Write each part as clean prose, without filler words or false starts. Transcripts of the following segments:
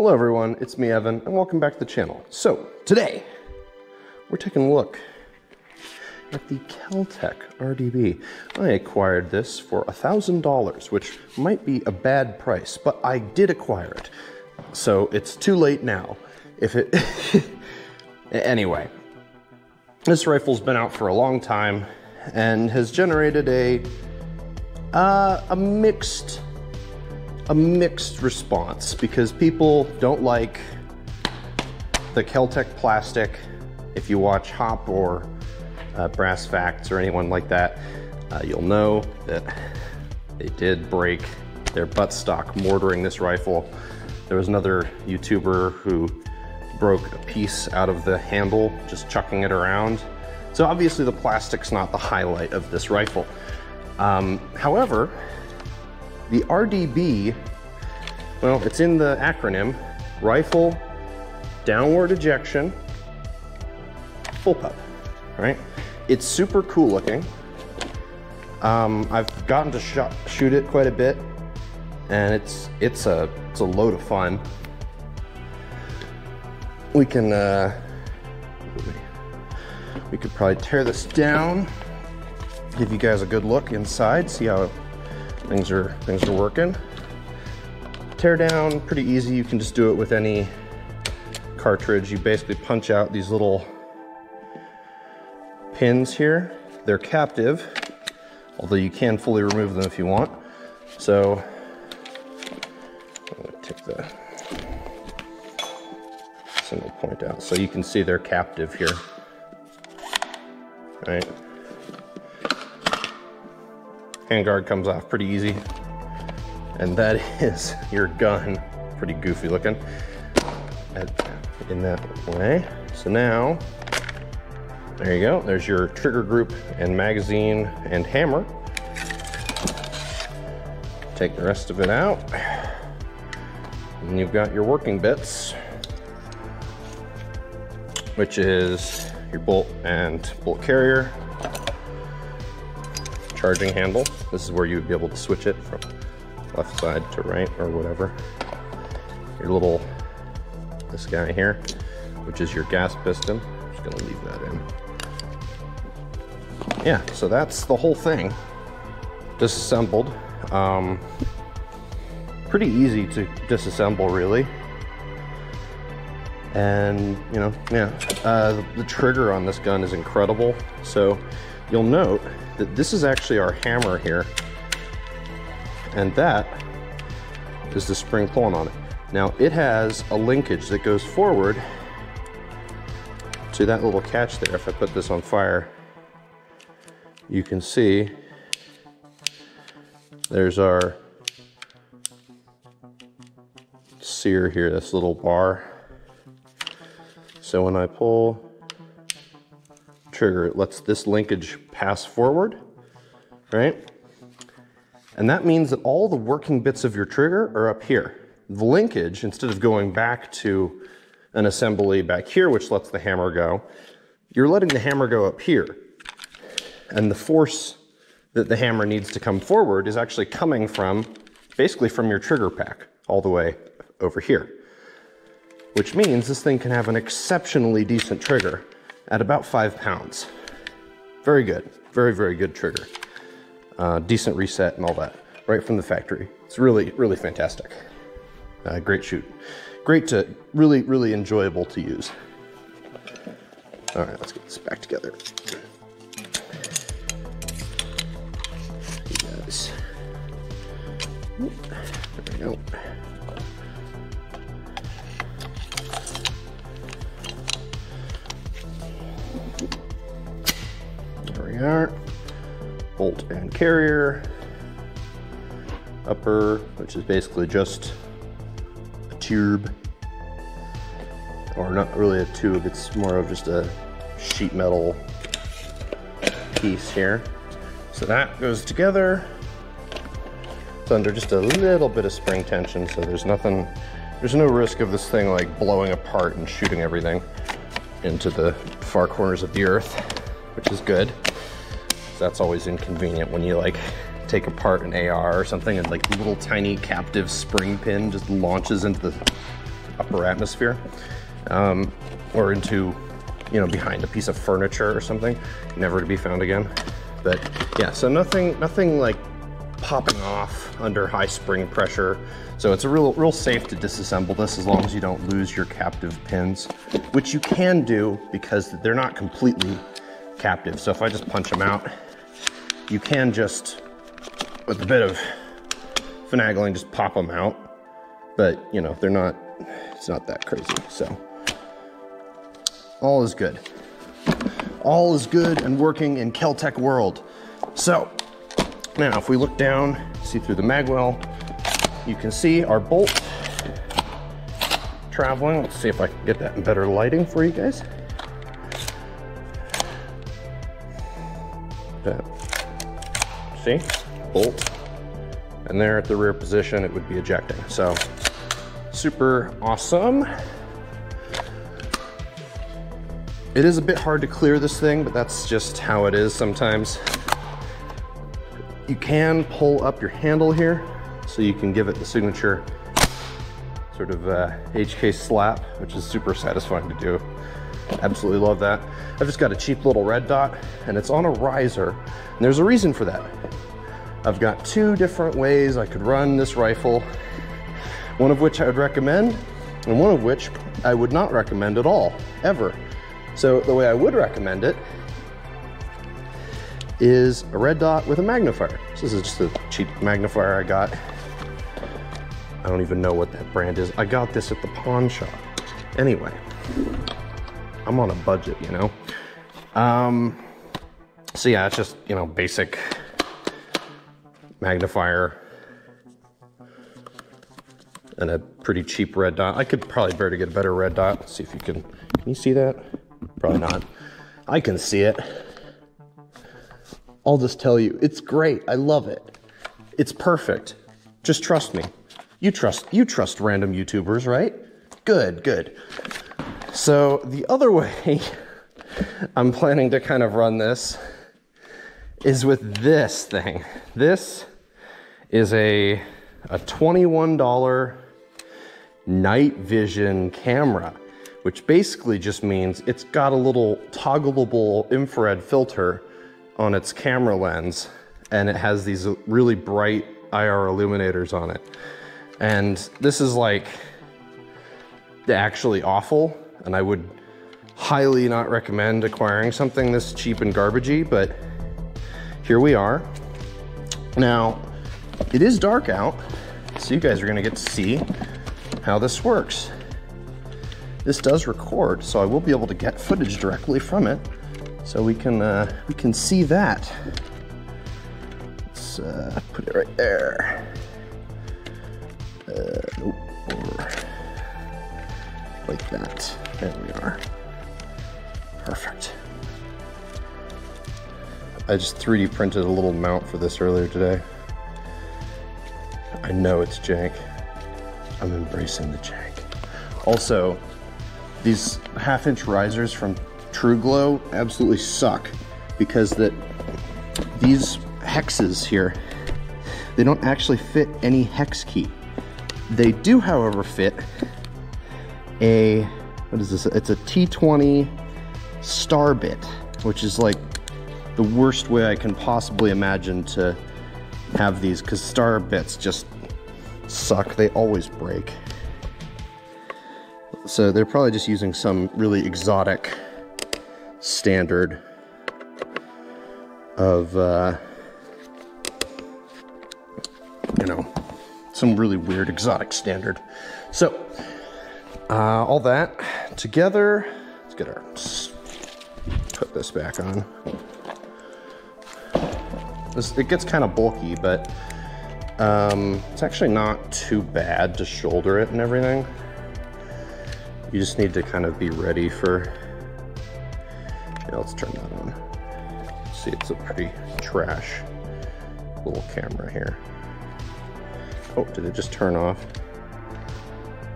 Hello everyone, it's me Evan, and welcome back to the channel. So, today, we're taking a look at the KelTec RDB. I acquired this for $1,000, which might be a bad price, but I did acquire it. So, it's too late now. If it... Anyway, this rifle's been out for a long time, and has generated a mixed response, because people don't like the KelTec plastic. If you watch Hop or Brass Facts or anyone like that, you'll know that they did break their buttstock mortaring this rifle. There was another YouTuber who broke a piece out of the handle just chucking it around. So obviously the plastic's not the highlight of this rifle. However, the RDB, well, it's in the acronym, Rifle Downward Ejection Full Pup, right? It's super cool looking. I've gotten to shoot it quite a bit, and it's a load of fun. We can we could probably tear this down, give you guys a good look inside, see how things are working. Tear down, pretty easy. You can just do it with any cartridge. You basically punch out these little pins here. They're captive, although you can fully remove them if you want. So I'm gonna take the single point out so you can see they're captive here, right? Handguard comes off pretty easy, and that is your gun. Pretty goofy looking in that way. So now, there you go. There's your trigger group and magazine and hammer. Take the rest of it out, and you've got your working bits, which is your bolt and bolt carrier, charging handle. This is where you would be able to switch it from left side to right or whatever. Your little, this guy here, which is your gas piston. I'm just gonna leave that in. Yeah, so that's the whole thing disassembled. Pretty easy to disassemble, really. And, you know, yeah, the trigger on this gun is incredible. So you'll note that this is actually our hammer here, and that is the spring pulling on it. Now it has a linkage that goes forward to that little catch there. If I put this on fire, you can see there's our sear here, this little bar. So when I pull trigger, it lets this linkage pass forward, right? And that means that all the working bits of your trigger are up here. The linkage, instead of going back to an assembly back here, which lets the hammer go, you're letting the hammer go up here. And the force that the hammer needs to come forward is actually coming from, basically from your trigger pack, all the way over here. Which means this thing can have an exceptionally decent trigger at about 5 pounds. Very good, very, very good trigger. Decent reset and all that, right from the factory. It's really, really fantastic. Great shoot. Great to, really, really enjoyable to use. All right, let's get this back together. You guys. There we go. There we are. Bolt and carrier. Upper, which is basically just a tube. Or not really a tube, it's more of just a sheet metal piece here. So that goes together. It's under just a little bit of spring tension, so there's nothing, there's no risk of this thing like blowing apart and shooting everything into the far corners of the earth, which is good. That's always inconvenient when you like take apart an AR or something and like the little tiny captive spring pin just launches into upper atmosphere, or into, you know, behind a piece of furniture or something, never to be found again. But yeah, so nothing like popping off under high spring pressure. So it's a real safe to disassemble this as long as you don't lose your captive pins, which you can do because they're not completely captive. So if I just punch them out, you can just, with a bit of finagling, just pop them out. But you know, it's not that crazy. So all is good. All is good and working in KelTec world. So now if we look down, see through the magwell, you can see our bolt traveling. Let's see if I can get that in better lighting for you guys. See, bolt, and there at the rear position, it would be ejecting. So super awesome. It is a bit hard to clear this thing, but that's just how it is sometimes. You can pull up your handle here, so you can give it the signature sort of HK slap, which is super satisfying to do. Absolutely love that. I've just got a cheap little red dot, and it's on a riser, and there's a reason for that. I've got two different ways I could run this rifle, one of which I would recommend, and one of which I would not recommend at all, ever. So the way I would recommend it is a red dot with a magnifier. So this is just a cheap magnifier I got. I don't even know what that brand is. I got this at the pawn shop. Anyway, I'm on a budget, you know? So yeah, it's just, you know, basic magnifier and a pretty cheap red dot. I could probably bear to get a better red dot. Let's see if you can you see that? Probably not. I can see it. I'll just tell you, it's great. I love it. It's perfect. Just trust me. You trust random YouTubers, right? Good, good. So the other way I'm planning to kind of run this is with this thing. This is a $21 night vision camera, which basically just means it's got a little toggleable infrared filter on its camera lens, and it has these really bright IR illuminators on it. And this is like actually awful, and I would highly not recommend acquiring something this cheap and garbagey, but here we are. Now, it is dark out, so you guys are gonna get to see how this works. This does record, so I will be able to get footage directly from it, so we can see that. Let's put it right there. Nope, or like that. There we are. Perfect. I just 3D printed a little mount for this earlier today. I know it's jank. I'm embracing the jank. Also, these 1/2-inch risers from True Glow absolutely suck because these hexes here, they don't actually fit any hex key. They do, however, fit a, what is this? It's a T20 star bit, which is like the worst way I can possibly imagine to have these, because star bits just suck. They always break. So they're probably just using some really exotic standard of, you know, some really weird exotic standard. So all that together, let's put this back on. It gets kind of bulky, but it's actually not too bad to shoulder it and everything. You just need to kind of be ready for, yeah, let's turn that on. See, it's a pretty trash little camera here. Oh, did it just turn off?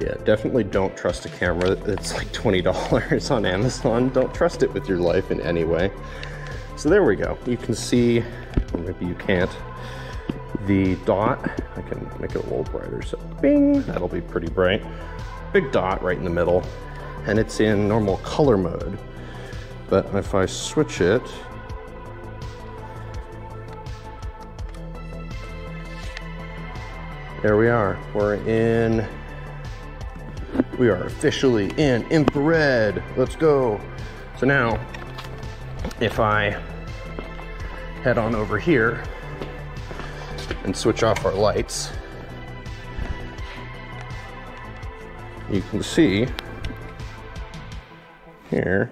Yeah, definitely don't trust a camera that's like $20 on Amazon. Don't trust it with your life in any way. So there we go. You can see, or maybe you can't, the dot. I can make it a little brighter, so bing, that'll be pretty bright. big dot right in the middle, and it's in normal color mode. But if I switch it, there we are. We are officially in infrared. Let's go. So now, if I head on over here and switch off our lights, you can see here,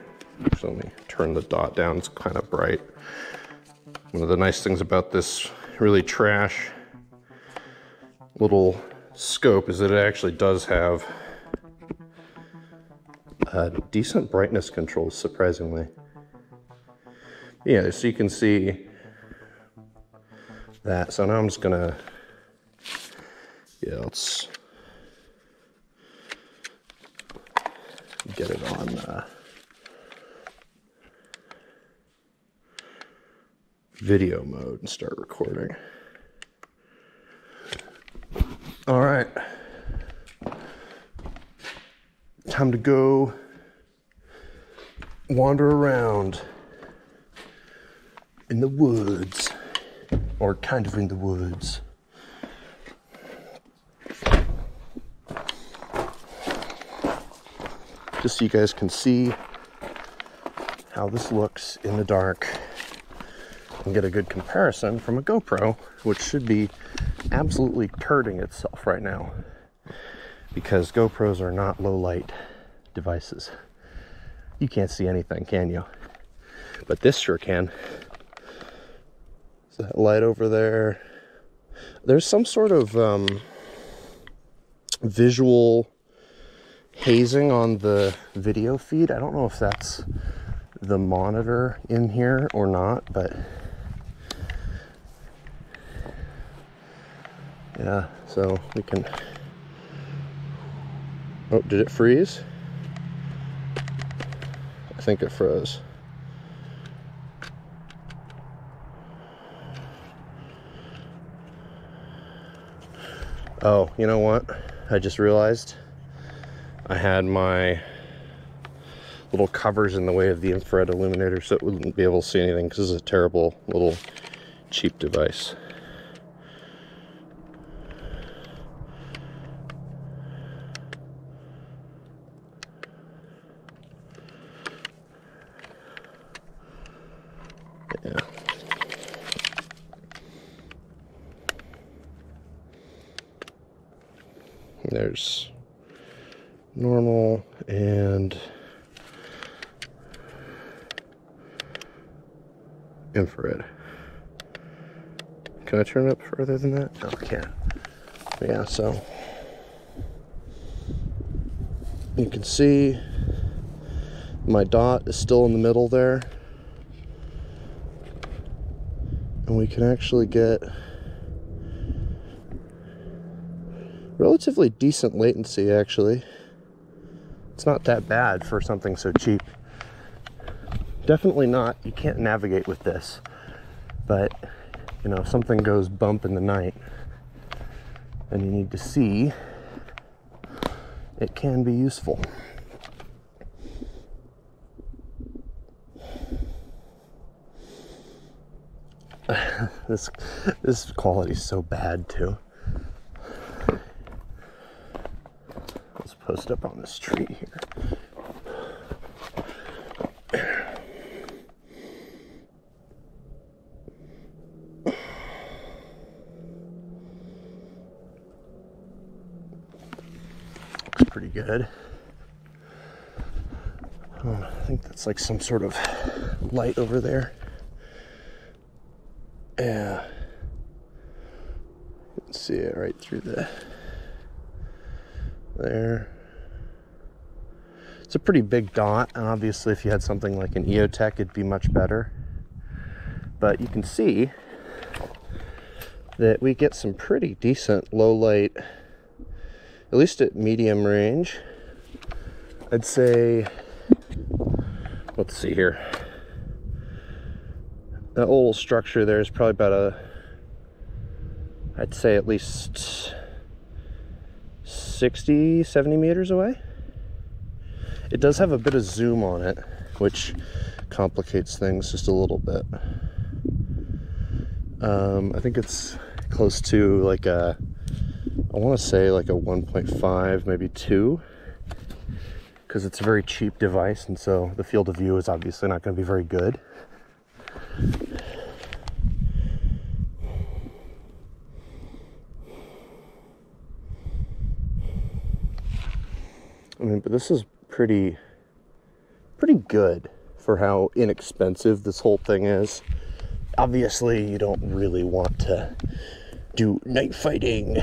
so let me turn the dot down, it's kind of bright. One of the nice things about this really trash little scope is that it actually does have decent brightness controls, surprisingly. Yeah, so you can see that. So now I'm just gonna, let's get it on video mode and start recording. All right, time to go wander around in the woods, or kind of in the woods. Just so you guys can see how this looks in the dark and get a good comparison from a GoPro, which should be absolutely turding itself right now, because GoPros are not low light devices. You can't see anything, can you? But this sure can. Is that light over there? There's some sort of visual hazing on the video feed. I don't know if that's the monitor in here or not, but yeah, so we can, oh, did it freeze? I think it froze. Oh, you know what? I just realized I had my little covers in the way of the infrared illuminator, so it wouldn't be able to see anything, because this is a terrible little cheap device. Yeah. There's normal and infrared. Can I turn it up further than that? No, I can't. Yeah, so you can see my dot is still in the middle there, and we can actually get relatively decent latency, actually. It's not that bad for something so cheap. Definitely not, you can't navigate with this, but you know, if something goes bump in the night and you need to see, it can be useful. This quality is so bad too. Let's post up on this tree here. Looks pretty good. I think that's like some sort of light over there. Yeah, you can see it right through there. It's a pretty big dot, and obviously if you had something like an EOTech, it'd be much better. But you can see that we get some pretty decent low light, at least at medium range. I'd say, let's see here. That little structure there is probably about I'd say at least 60, 70 meters away. It does have a bit of zoom on it, which complicates things just a little bit. I think it's close to like a, I want to say like a 1.5, maybe 2, because it's a very cheap device, and so the field of view is obviously not going to be very good. I mean, but this is pretty good for how inexpensive this whole thing is. Obviously, you don't really want to do night fighting,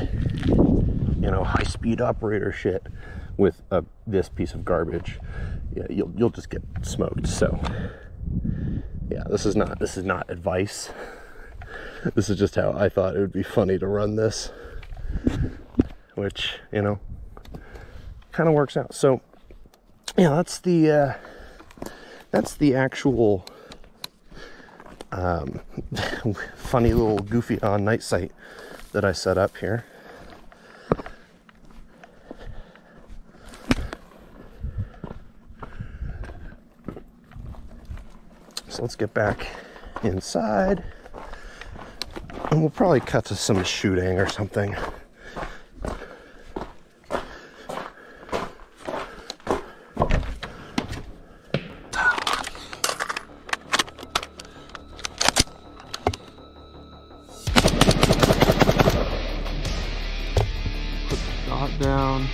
you know, high-speed operator shit with this piece of garbage. Yeah, you'll just get smoked. So, yeah, this is not advice. This is just how I thought it would be funny to run this, which, you know, kind of works out. So, yeah, that's the actual funny little goofy on night sight that I set up here. So let's get back inside, and we'll probably cut to some shooting or something. Down.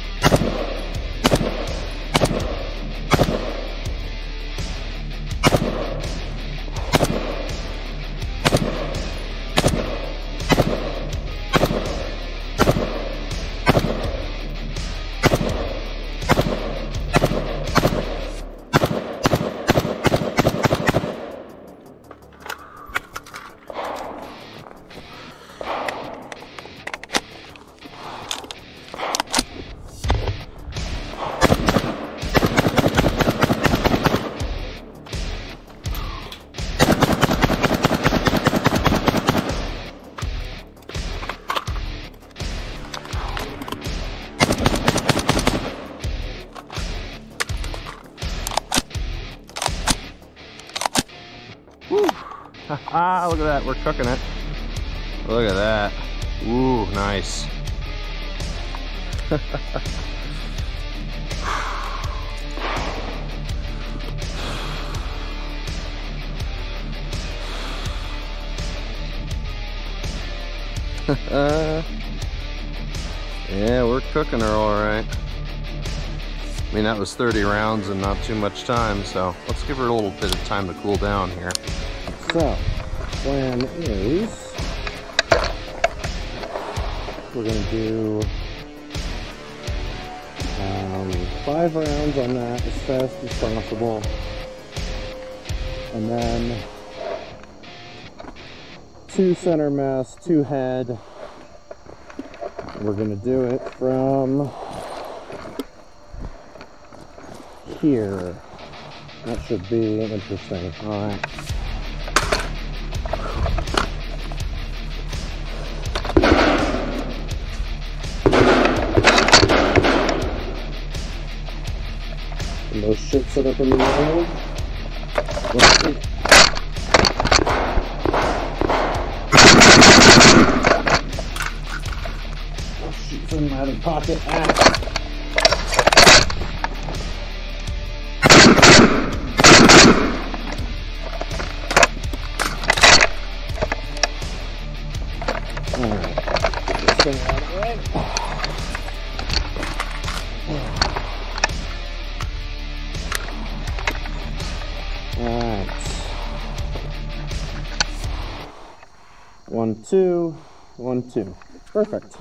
Ah, look at that, we're cooking it. Look at that. Ooh, nice. Yeah, we're cooking her all right. I mean, that was 30 rounds and not too much time, so let's give her a little bit of time to cool down here. So, plan is we're going to do 5 rounds on that as fast as possible, and then 2 center mass, 2 head. We're going to do it from here. That should be interesting. All right. No shit set up in the road. Let's see. Oh shit, something out of pocket. Ah. Alright, this thing out of the way. Alright. 1, 2, 1, 2. Perfect.